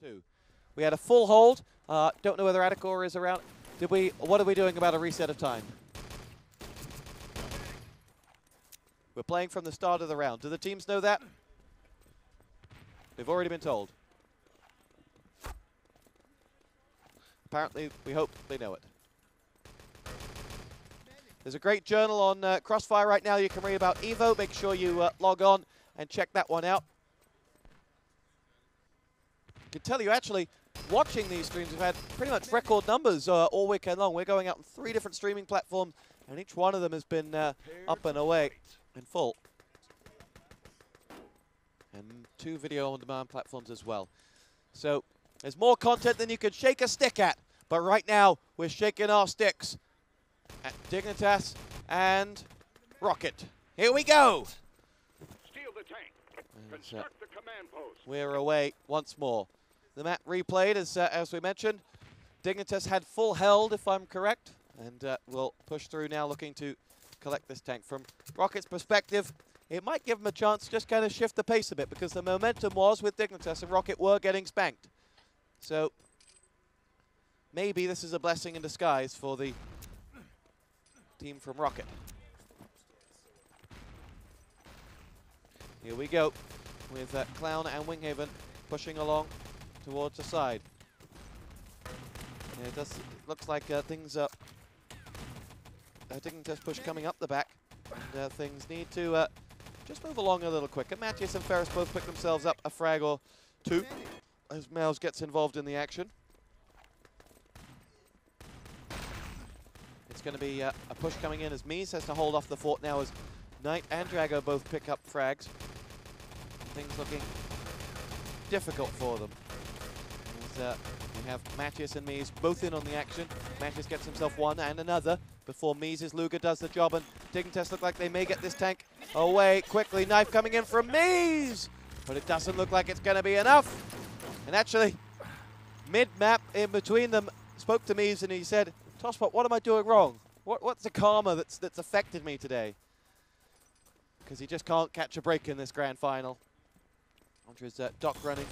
Two. We had a full hold. Don't know whether Adicor is around. What are we doing about a reset of time? We're playing from the start of the round. Do the teams know that? We've already been told. Apparently, we hope they know it. There's a great journal on Crossfire right now you can read about Evo. Make sure you log on and check that one out. I can tell you, actually, watching these streams, we've had pretty much record numbers all weekend long. We're going out on 3 different streaming platforms, and each one of them has been up and away and full. And 2 video-on-demand platforms as well. So there's more content than you can shake a stick at. But right now, we're shaking our sticks at Dignitas and Rockit. Here we go! Steal the tank. Construct the command post. We're away once more. The map replayed, as we mentioned. Dignitas had full held, if I'm correct. And we'll push through now, looking to collect this tank. From Rockit's perspective, it might give them a chance to just kind of shift the pace a bit, because the momentum was with Dignitas and Rockit were getting spanked. So maybe this is a blessing in disguise for the team from Rockit. Here we go with Clown and Winghaven pushing along towards the side. Yeah, it looks like things are Dignitas push coming up the back. And, things need to just move along a little quicker. Matthias and Ferris both pick themselves up a frag or 2 as Mouse gets involved in the action. It's going to be a push coming in as Mies has to hold off the fort now as Knight and Drago both pick up frags. Things looking difficult for them. As, we have Matthias and Mies both in on the action. Matthias gets himself one and another before Mies' Luger does the job, and Dignitas look like they may get this tank away quickly. Knife coming in from Mies, but it doesn't look like it's going to be enough. And actually, mid-map in between them, spoke to Mies and he said, "Tosspot, what am I doing wrong? What's the karma that's affected me today?" Because he just can't catch a break in this grand final. After his dock running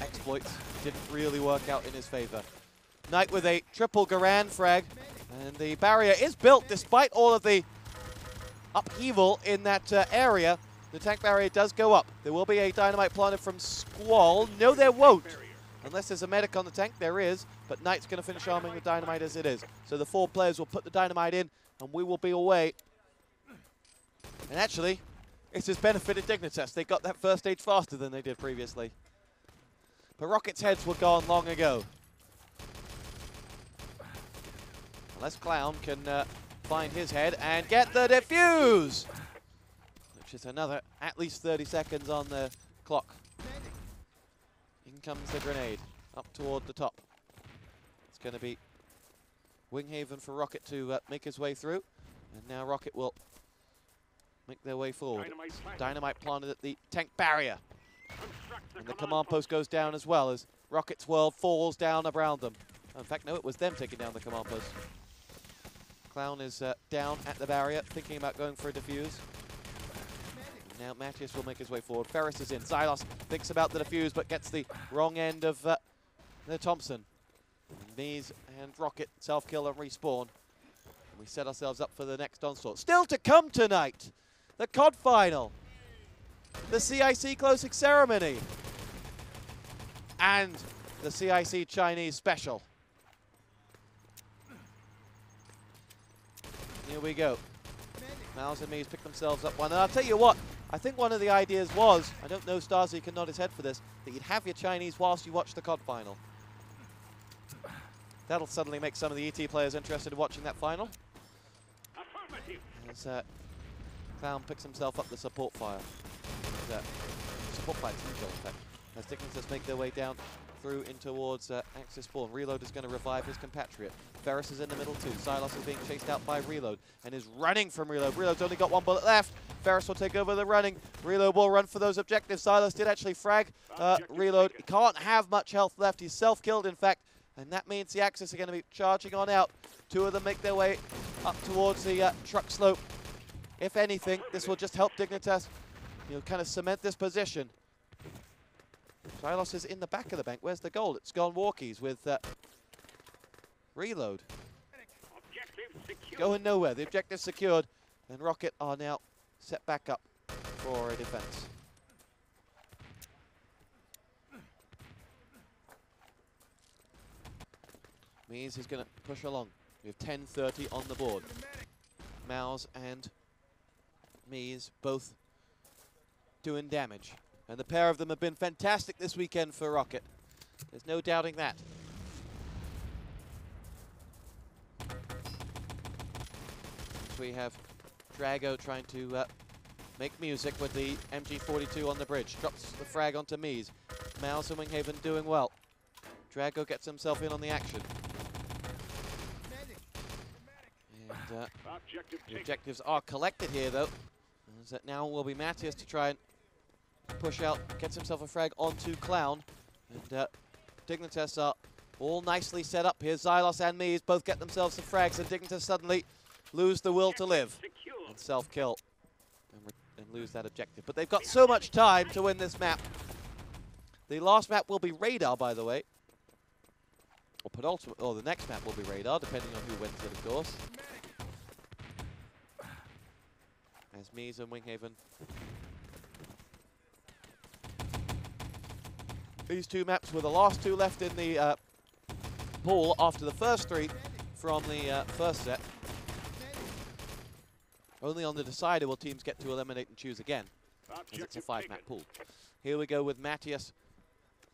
exploits didn't really work out in his favor. Knight with a triple Garand frag, and the barrier is built despite all of the upheaval in that area. The tank barrier does go up. There will be a dynamite planted from Squall. No, there won't. Unless there's a medic on the tank, there is, but Knight's going to finish arming the dynamite as it is. So the 4 players will put the dynamite in, and we will be away. And actually, it has benefited Dignitas. They got that first stage faster than they did previously. But Rockit's heads were gone long ago. Unless Clown can find his head and get the defuse, which is another at least 30 seconds on the clock. In comes the grenade, up toward the top. It's going to be Winghaven for Rockit to make his way through. And now Rockit will make their way forward. Dynamite planted at the tank barrier. And the command post goes down as well as Rockit's world falls down around them. In fact, no, it was them taking down the command post. Clown is down at the barrier, thinking about going for a defuse. Now Matthias will make his way forward. Ferris is in. Xylos thinks about the defuse, but gets the wrong end of the Thompson. Mies and Rockit self-kill and respawn. And we set ourselves up for the next onslaught. Still to come tonight, the COD final, the CIC closing ceremony, and the CIC Chinese special. Here we go. Mouse and Mies pick themselves up one. And I'll tell you what, I think one of the ideas was, I don't know, Starzy can nod his head for this, that you'd have your Chinese whilst you watch the COD final. That'll suddenly make some of the ET players interested in watching that final. As Clown picks himself up the support fire. Support fire team kill, in fact. As Dignitas make their way down through in towards Axis spawn. Reload is going to revive his compatriot. Ferris is in the middle too. Xylos is being chased out by Reload and is running from Reload. Reload's only got 1 bullet left. Ferris will take over the running. Reload will run for those objectives. Xylos did actually frag Reload. He can't have much health left. He's self-killed, in fact, and that means the Axis are going to be charging on out. 2 of them make their way up towards the truck slope. If anything, this will just help Dignitas, kind of cement this position. Xylos is in the back of the bank. Where's the goal? It's gone walkies with reload. Objective secure. Going nowhere. The objective secured. And Rockit are now set back up for a defense. Mees is going to push along. We have 10:30 on the board. Mouse and Mees both doing damage. And the pair of them have been fantastic this weekend for Rockit. There's no doubting that. We have Drago trying to make music with the MG42 on the bridge. Drops the frag onto Mees. Mouse and Winghaven doing well. Drago gets himself in on the action. And the objectives are collected here, though. As that now will be Matthias to try and push out, gets himself a frag onto Clown. And Dignitas are all nicely set up here. Xylos and Mees both get themselves the frags, and Dignitas suddenly lose the will to live and self-kill and lose that objective. But they've got so much time to win this map. The last map will be Radar, by the way. Or penultimate, or the next map will be Radar, depending on who wins it, of course. As Mees and Winghaven. These two maps were the last two left in the pool after the first three from the first set. Only on the decider will teams get to eliminate and choose again, as it's a 5-map pool. Here we go with Matthias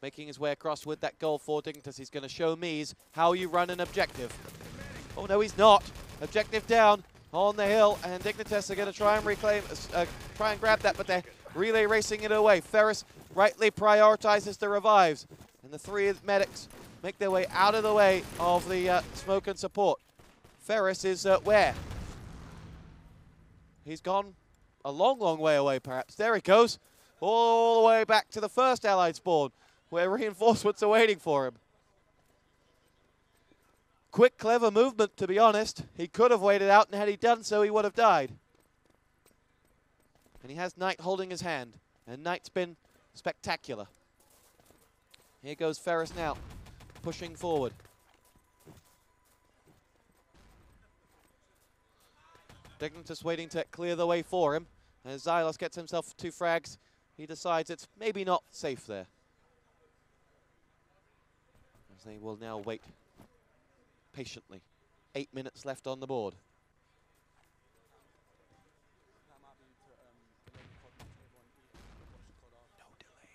making his way across with that goal for Dignitas. He's going to show Mees how you run an objective. Oh no, he's not. Objective down on the hill, and Dignitas are going to try and reclaim, try and grab that, but they're relay racing it away. Ferris rightly prioritizes the revives, and the three medics make their way out of the way of the smoke and support. Ferris is where? He's gone a long, long way away, perhaps. There he goes, all the way back to the first Allied spawn, where reinforcements are waiting for him. Quick, clever movement, to be honest. He could have waited out, and had he done so, he would have died. And he has Knight holding his hand, and Knight's been spectacular. Here goes Ferris now, pushing forward. Dignitas waiting to clear the way for him. As Xylos gets himself 2 frags, he decides it's maybe not safe there. As they will now wait patiently. 8 minutes left on the board. No delay.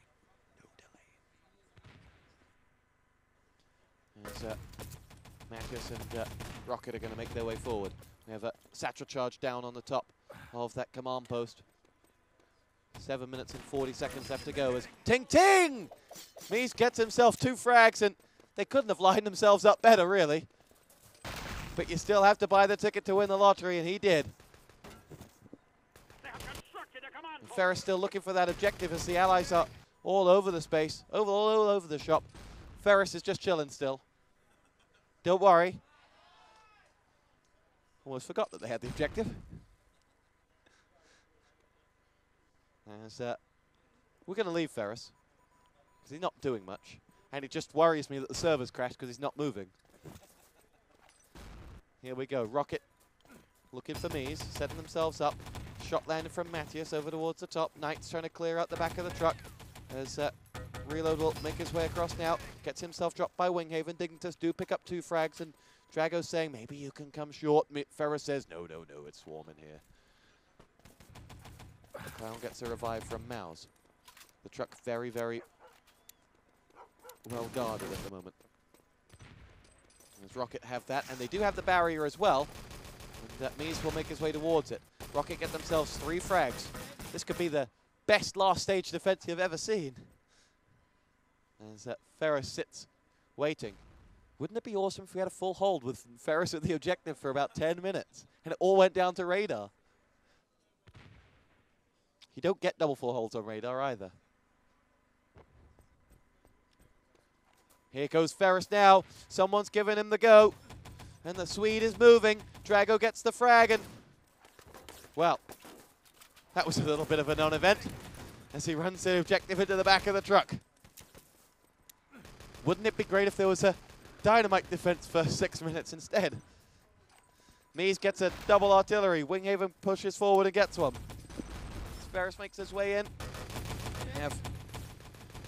As Matthias and Rockit are going to make their way forward. We have a satchel charge down on the top of that command post. 7 minutes and 40 seconds left to go as Ting Ting! Mees gets himself 2 frags, and they couldn't have lined themselves up better, really. But you still have to buy the ticket to win the lottery, and he did. And Ferris still looking for that objective as the allies are all over the space, all over the shop. Ferris is just chilling still. Don't worry. Almost forgot that they had the objective. As, we're going to leave Ferris, because he's not doing much. And it just worries me that the server's crashed because he's not moving. Here we go. Rockit looking for Mees, setting themselves up. Shot landed from Matthias over towards the top. Knight's trying to clear out the back of the truck. As Reload will make his way across now. Gets himself dropped by Winghaven. Dignitas do pick up 2 frags, and Drago's saying, maybe you can come short. Ferris says, no, no, no, it's swarming here. The Clown gets a revive from Mouse. The truck very, very well guarded at the moment. As Rockit have that, and they do have the barrier as well. And Mees will make his way towards it. Rockit get themselves 3 frags. This could be the best last stage defense you've ever seen. As Ferris sits waiting. Wouldn't it be awesome if we had a full hold with Ferris at the objective for about 10 minutes and it all went down to Radar? You don't get double full holds on Radar either. Here goes Ferris now. Someone's giving him the go. And the Swede is moving. Drago gets the frag, and well, that was a little bit of a non-event as he runs the objective into the back of the truck. Wouldn't it be great if there was a dynamite defense for 6 minutes instead? Mies gets a double artillery. Winghaven pushes forward and gets one. Ferris makes his way in. We have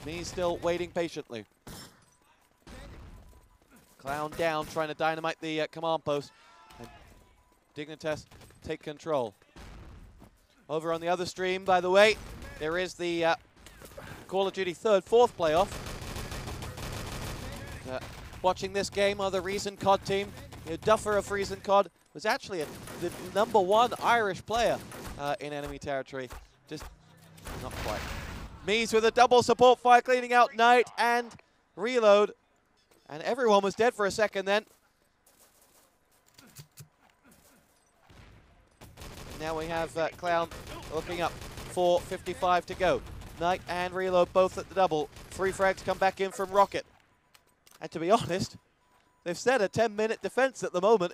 Mies still waiting patiently. Clown down, trying to dynamite the command post. And Dignitas take control. Over on the other stream, by the way, there is the Call of Duty 3rd, 4th playoff. Watching this game are the Reason COD team. Duffer of Reason COD was actually the #1 Irish player in enemy territory. Just not quite. Mies with a double support fire, cleaning out Knight and Reload. And everyone was dead for a second then. And now we have Clown looking up. 4:55 to go. Knight and Reload both at the double. 3 frags come back in from Rockit. And to be honest, they've set a 10-minute defense at the moment.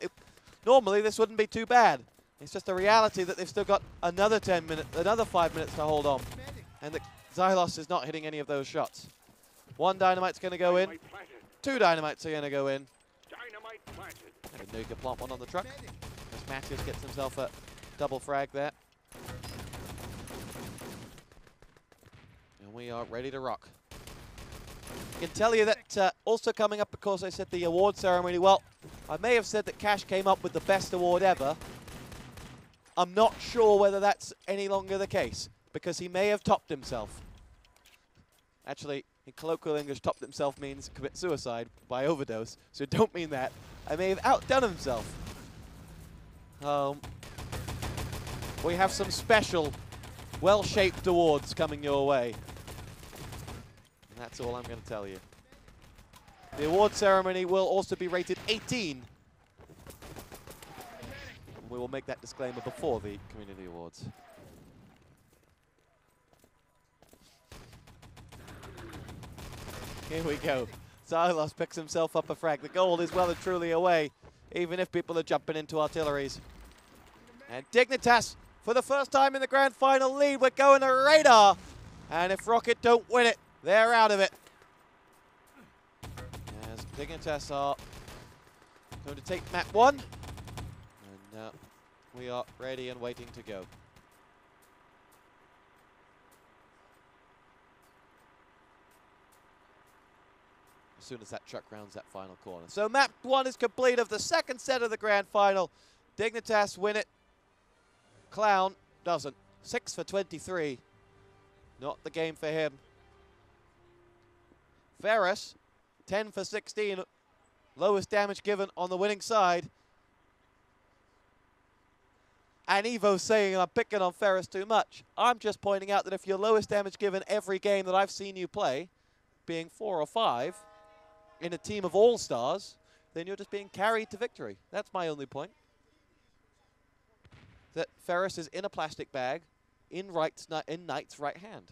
Normally this wouldn't be too bad. It's just a reality that they've still got another 5 minutes to hold on. And that Xylos is not hitting any of those shots. 1 dynamite's going to go in. 2 dynamites are going to go in. Dynamite planted. I didn't know you could plant one on the truck. As Matthews gets himself a double frag there. And we are ready to rock. I can tell you that also coming up, because I said the award ceremony, well, I may have said that Cash came up with the best award ever. I'm not sure whether that's any longer the case, because he may have topped himself. Actually, in colloquial English, topped himself means commit suicide by overdose, so don't mean that. I may have outdone himself. We have some special, well-shaped awards coming your way. And that's all I'm going to tell you. The award ceremony will also be rated 18. We will make that disclaimer before the community awards. Here we go. Xylos picks himself up a frag. The gold is well and truly away, even if people are jumping into artilleries. And Dignitas, for the first time in the grand final lead, we're going to radar. And if Rockit don't win it, they're out of it. As Dignitas are going to take map 1. And we are ready and waiting to go. As soon as that truck rounds that final corner. So map 1 is complete of the second set of the grand final. Dignitas win it. Clown doesn't. 6 for 23. Not the game for him. Ferris, 10 for 16. Lowest damage given on the winning side. And Evo's saying I'm picking on Ferris too much. I'm just pointing out that if your lowest damage given every game that I've seen you play, being 4 or 5, in a team of all-stars, then you're just being carried to victory. That's my only point. That Ferris is in a plastic bag in Knight's right hand.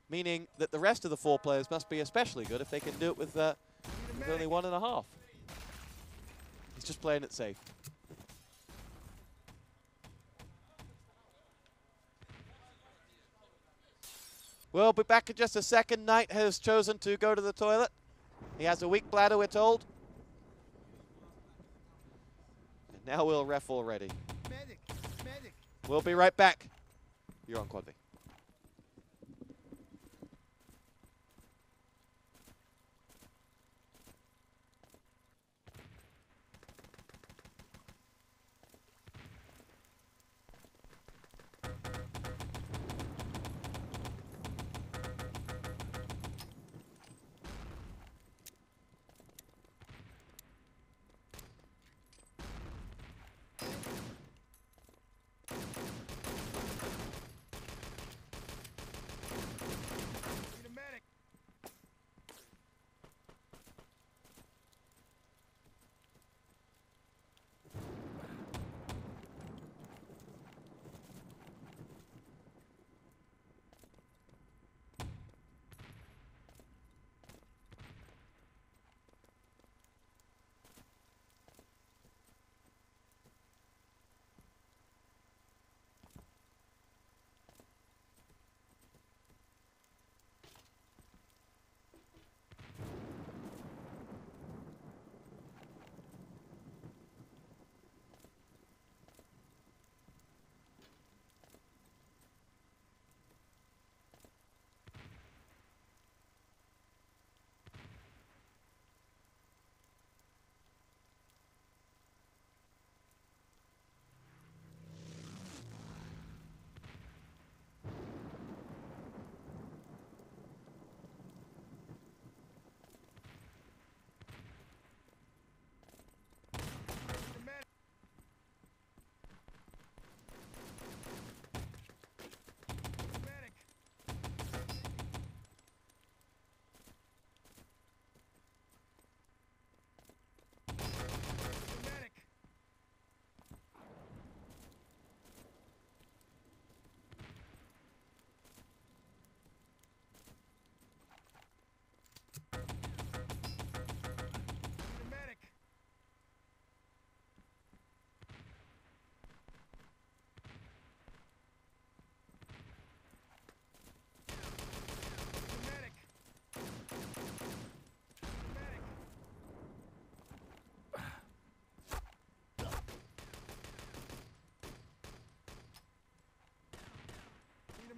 Meaning that the rest of the 4 players must be especially good if they can do it with only 1.5. He's just playing it safe. We'll be back in just a second. Knight has chosen to go to the toilet. He has a weak bladder, we're told. And now we'll ref already. Medic. Medic. We'll be right back. You're on Quad V.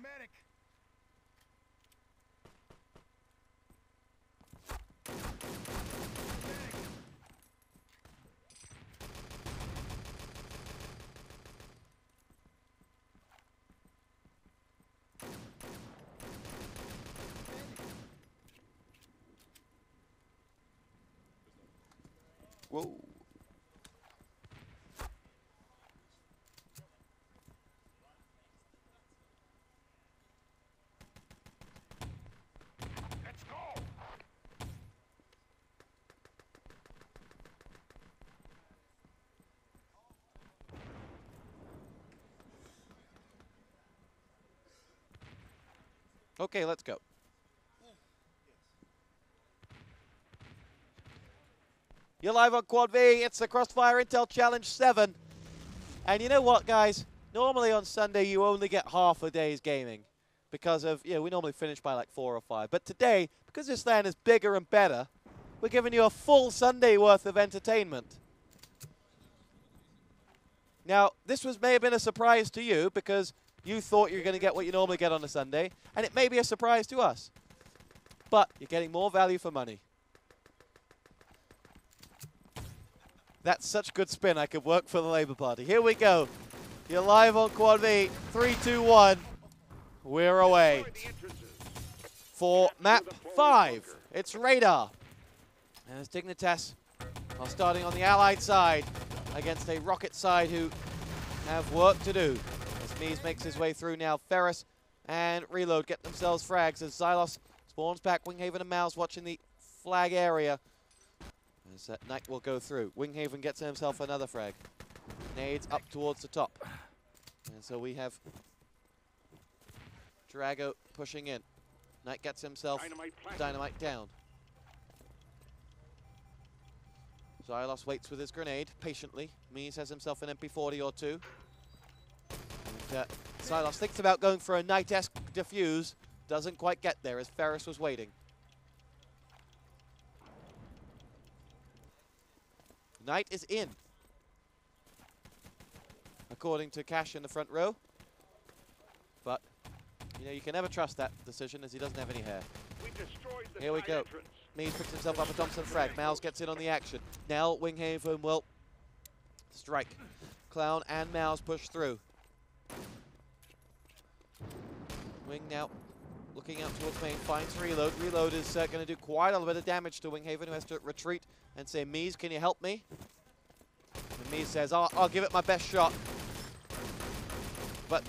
medic. Whoa. Let's go. Okay, let's go. You're live on Quad V. It's the Crossfire Intel Challenge 7. And you know what, guys? Normally on Sunday, you only get half a day's gaming because of, we normally finish by like 4 or 5. But today, because this land is bigger and better, we're giving you a full Sunday worth of entertainment. Now, this may have been a surprise to you because you thought you were going to get what you normally get on a Sunday, and it may be a surprise to us. But you're getting more value for money. That's such good spin, I could work for the Labour Party. Here we go. You're live on Quad V. 3, 2, 1. We're away. For map 5, it's Radar. As Dignitas are starting on the Allied side against a Rockit side who have work to do. As Mies makes his way through now, Ferris and Reload get themselves frags as Xylos spawns back. Winghaven and Mouse watching the flag area. As Knight will go through. Winghaven gets himself another frag. Nades up towards the top. And so we have Drago pushing in. Knight gets himself dynamite down. Xylos waits with his grenade patiently. Mies has himself an MP40 or two. And Xylos thinks about going for a Knight-esque defuse. Doesn't quite get there as Ferris was waiting. Knight is in, according to Cash in the front row. But, you can never trust that decision as he doesn't have any hair. Here we go. Mies picks himself up a Thompson frag. Mouse gets in on the action. Now Winghaven will strike. Clown and Mouse push through. Wing now looking out towards main, finds Reload. Reload is going to do quite a bit of damage to Winghaven, who has to retreat and say, Mies, can you help me? And Mies says, I'll give it my best shot. But,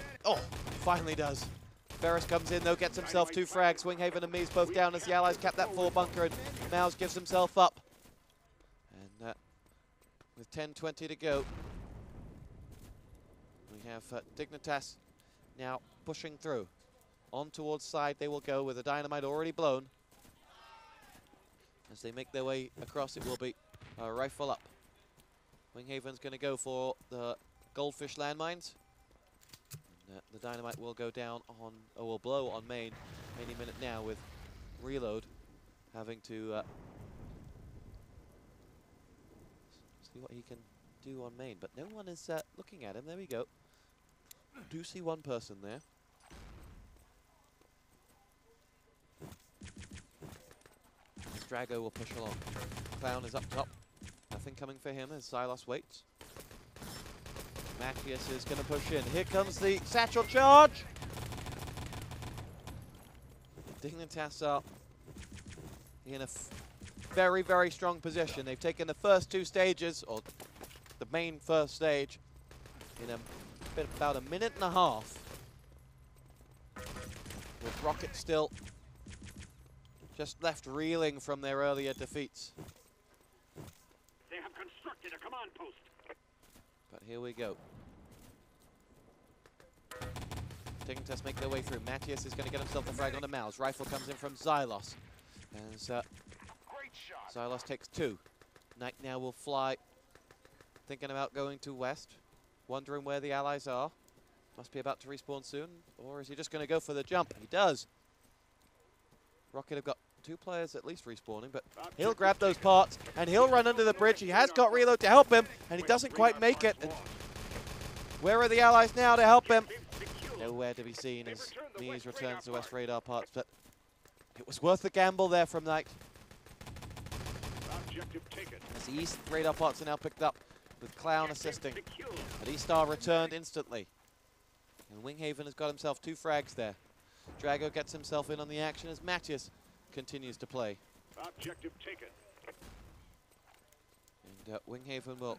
finally does. Ferris comes in, though, gets himself 2 frags. Winghaven and Mies both down as the Allies cap that 4 bunker, and Mouse gives himself up. And with 10:20 to go, we have Dignitas now pushing through. On towards side they will go with a dynamite already blown. As they make their way across, it will be a rifle up. Winghaven's going to go for the goldfish landmines. And, the dynamite will go down on, or will blow on main any minute now, with Reload having to see what he can do on main. But no one is looking at him. There we go. Do see one person there. Drago will push along. Clown is up top. Nothing coming for him as Xylos waits. Matthias is going to push in. Here comes the satchel charge! Dignitas are in a very, very strong position. They've taken the first 2 stages, or the main first stage, in about a minute and a half. With Rockit still just left reeling from their earlier defeats. They have constructed a command post. But here we go. Dignitas make their way through. Matthias is going to get himself a frag on the Mouse. Rifle comes in from Xylos. As Xylos takes 2. Knight now will fly. Thinking about going to west. Wondering where the Allies are. Must be about to respawn soon. Or is he just going to go for the jump? He does. Rockit have got 2 players at least respawning, but he'll grab those parts and he'll run under the bridge. He has got Reload to help him, and he doesn't quite make it. And where are the Allies now to help him? Nowhere to be seen as Mies returns to West radar parts, but it was worth the gamble there from Knight. Objective taken. As the East radar parts are now picked up, with Clown assisting. But Eastar returned instantly. And Winghaven has got himself 2 frags there. Drago gets himself in on the action as Matthias continues to play. Objective taken. And Winghaven will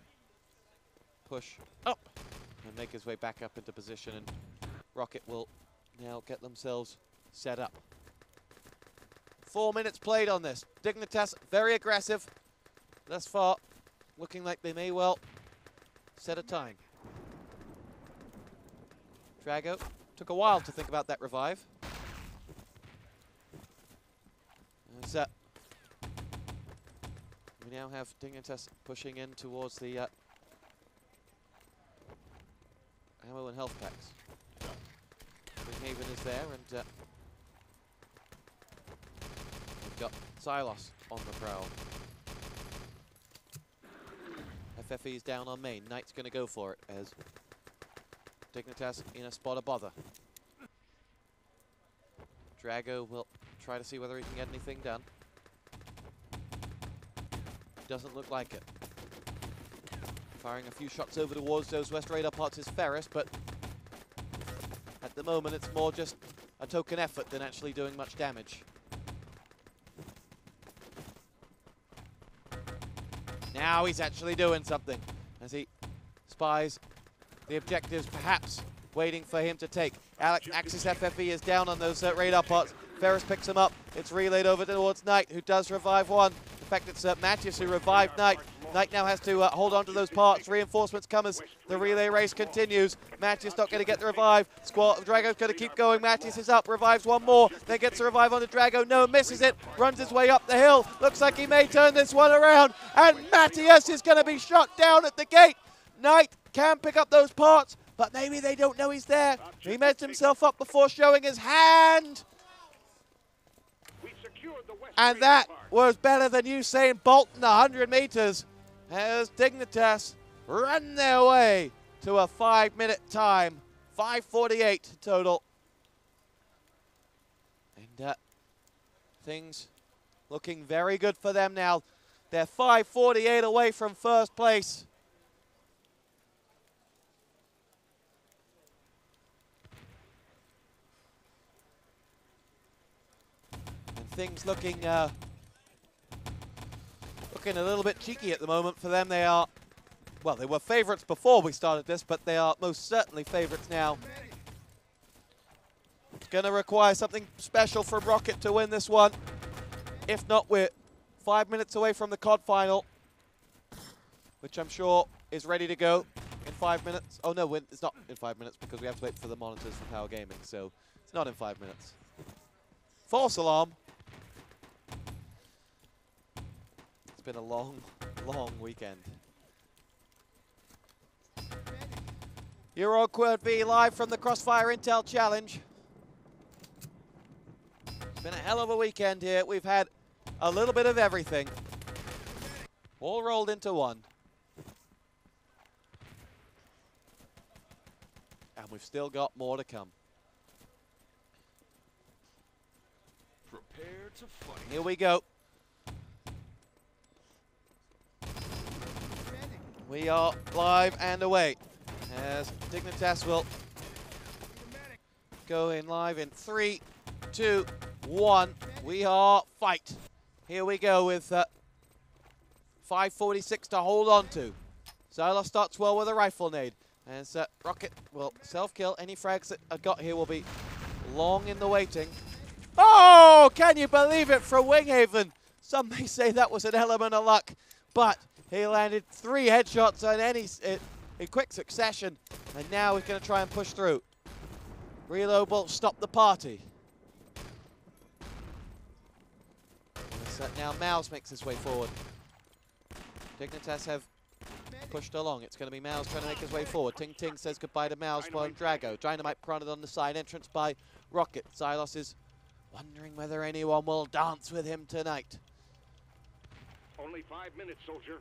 push up and make his way back up into position, and Rockit will now get themselves set up. 4 minutes played on this. Dignitas very aggressive thus far, looking like they may well set a time. Drago took a while to think about that revive. As, we now have Dignitas pushing in towards the ammo and health packs. Winghaven is there, and we've got Silos on the prowl. FFE is down on main. Knight's going to go for it as Dignitas in a spot of bother. Drago will try to see whether he can get anything done. Doesn't look like it. Firing a few shots over towards those West radar parts is Ferris, but at the moment it's more just a token effort than actually doing much damage. Now he's actually doing something as he spies the objectives, perhaps waiting for him to take. Axis FFE is down on those radar parts. Ferris picks him up. It's relayed over towards Knight, who does revive one. In fact, it's Matthias who revived Knight. Knight now has to hold on to those parts. Reinforcements come as the relay race continues. Matthias not going to get the revive. Drago's going to keep going. Matthias is up, revives one more, then gets a revive onto Drago. No, misses it, runs his way up the hill. Looks like he may turn this one around, and Matthias is going to be shot down at the gate. Knight can pick up those parts, but maybe they don't know he's there. He messed himself up before showing his hand. And that was better than Usain Bolt in 100 meters. As Dignitas run their way to a 5-minute time. 5:48 total. And things looking very good for them now. They're 5:48 away from first place. And things looking a little bit cheeky at the moment for them. They are, well, they were favorites before we started this, but they are most certainly favorites now. It's going to require something special from Rockit to win this one. If not, we're 5 minutes away from the COD final, which I'm sure is ready to go in 5 minutes. Oh no, it's not in 5 minutes because we have to wait for the monitors from Power Gaming, so it's not in 5 minutes. False alarm. It's been a long, long weekend. You're on Quad V live from the Crossfire Intel Challenge. It's been a hell of a weekend here. We've had a little bit of everything, all rolled into one. And we've still got more to come. Prepare to fight. Here we go. We are live and away as Dignitas will go in live in 3, 2, 1. We are fight. Here we go with 5:46 to hold on to. Silas starts well with a rifle nade. As Rockit will self-kill. Any frags that are got here will be long in the waiting. Oh, can you believe it from Winghaven? Some may say that was an element of luck, but he landed 3 headshots in quick succession, and now he's going to try and push through. Reload will stop the party. Now Mouse makes his way forward. Dignitas have pushed along. It's going to be Mouse trying to make his way forward. Ting Ting says goodbye to Mouse from Drago. Dynamite planted on the side entrance by Rockit. Silos is wondering whether anyone will dance with him tonight. Only 5 minutes, soldier.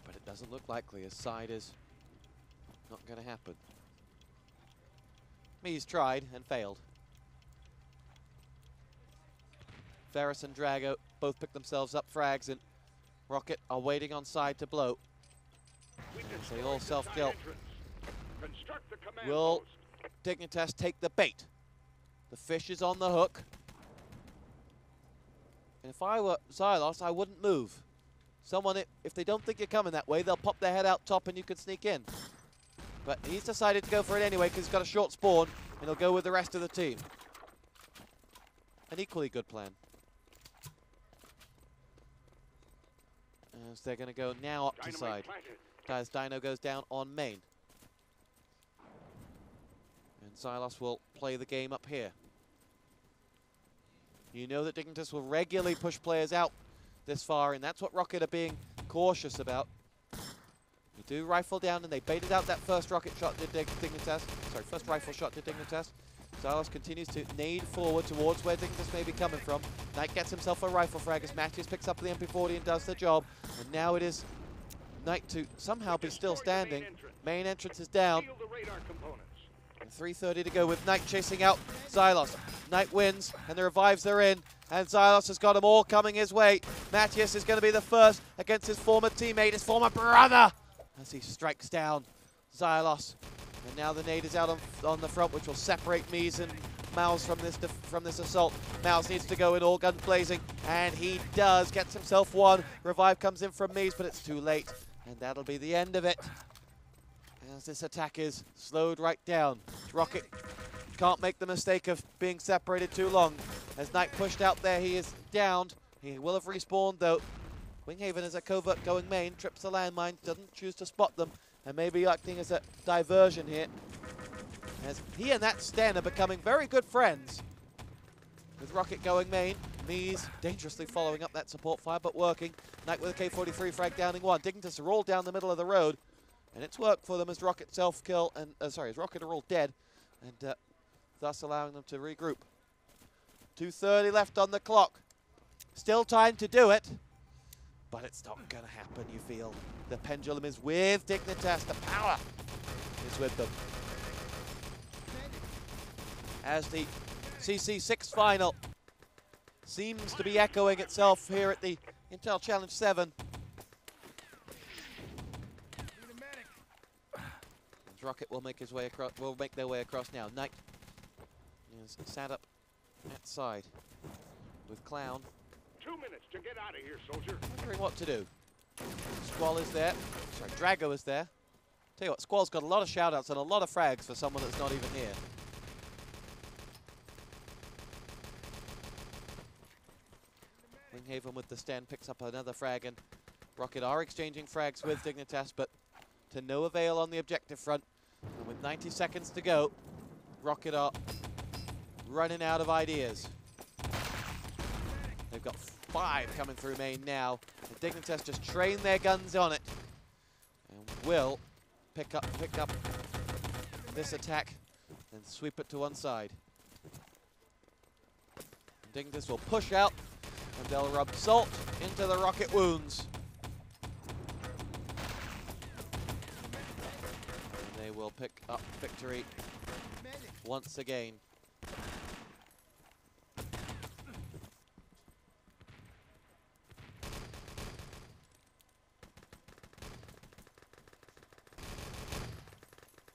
But it doesn't look likely as Side is Not going to happen. Mies tried and failed. Ferris and Drago both pick themselves up frags, and Rockit are waiting on side to blow. As they all self-kill. Will Dignitas take the bait? The fish is on the hook. And if I were Xylos, I wouldn't move. Someone, if they don't think you're coming that way, they'll pop their head out top and you can sneak in. But he's decided to go for it anyway because he's got a short spawn, and he'll go with the rest of the team. An equally good plan. As they're going to go now up to side. As Dino goes down on main. And Xylos will play the game up here. You know that Dignitas will regularly push players out this far, and that's what Rockit are being cautious about. You do rifle down, and they baited out that first rocket shot to Dignitas. Sorry, first rifle shot to Dignitas. Xylos continues to nade forward towards where Dignitas may be coming from. Knight gets himself a rifle frag as Matthews picks up the MP40 and does the job. And now it is Knight to somehow be still standing. Main entrance is down. And 3:30 to go with Knight chasing out Xylos. Knight wins, and the revives are in. And Xylos has got them all coming his way. Matthias is going to be the first against his former teammate, his former brother, as he strikes down Xylos. And now the nade is out on the front, which will separate Mies and Mouse from this assault. Mouse needs to go in all guns blazing, and he does. Gets himself one. Revive comes in from Mies, but it's too late. And that'll be the end of it, as this attack is slowed right down. Rockit can't make the mistake of being separated too long. As Knight pushed out there, he is downed. He will have respawned though. Winghaven is a covert going main, trips the landmine, doesn't choose to spot them, and maybe acting as a diversion here. As he and that Sten are becoming very good friends. With Rockit going main, Mies dangerously following up that support fire, but working. Knight with a K-43 frag downing one. Dignitas are all down the middle of the road, and it's worked for them as Rockit self-kill, and as Rockit are all dead, and thus allowing them to regroup. 2:30 left on the clock. Still time to do it, but it's not going to happen, you feel. The pendulum is with Dignitas. The power is with them. As the CC6 final seems to be echoing itself here at the Intel Challenge 7. Rockit will make his way across. Will make their way across now. Knight is sat up at side with Clown. 2 minutes to get out of here, soldier. Wondering what to do. Squall is there. Sorry, Drago is there. Tell you what, Squall's got a lot of shoutouts and a lot of frags for someone that's not even here. Winghaven with the stand picks up another frag, and Rockit are exchanging frags with Dignitas, but to no avail on the objective front. And with 90 seconds to go, Rockit are running out of ideas. They've got 5 coming through main now. And Dignitas just train their guns on it, and will pick up this attack and sweep it to one side. And Dignitas will push out, and they'll rub salt into the Rockit wounds. And they will pick up victory once again.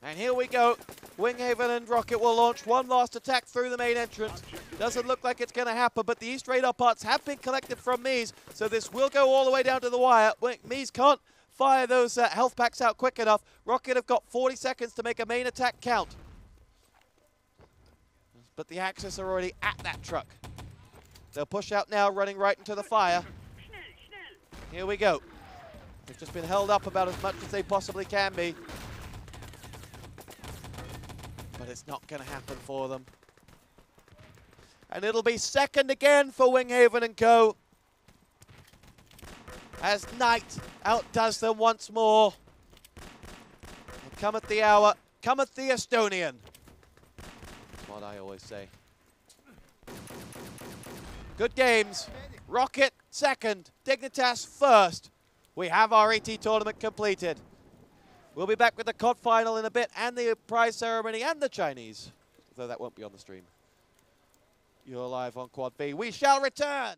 And here we go. Winghaven and Rockit will launch one last attack through the main entrance. Doesn't look like it's going to happen, but the East radar parts have been collected from Mies, so this will go all the way down to the wire. Mies can't fire those health packs out quick enough. Rockit have got 40 seconds to make a main attack count. But the Axis are already at that truck. They'll push out now, running right into the fire. Here we go. They've just been held up about as much as they possibly can be. But it's not going to happen for them. And it'll be second again for Winghaven and co. As Knight outdoes them once more. And cometh the hour, cometh the Estonian. That's what I always say. Good games. Rockit second, Dignitas first. We have our ET tournament completed. We'll be back with the COD final in a bit, and the prize ceremony, and the Chinese. Though that won't be on the stream. You're live on Quad B. We shall return!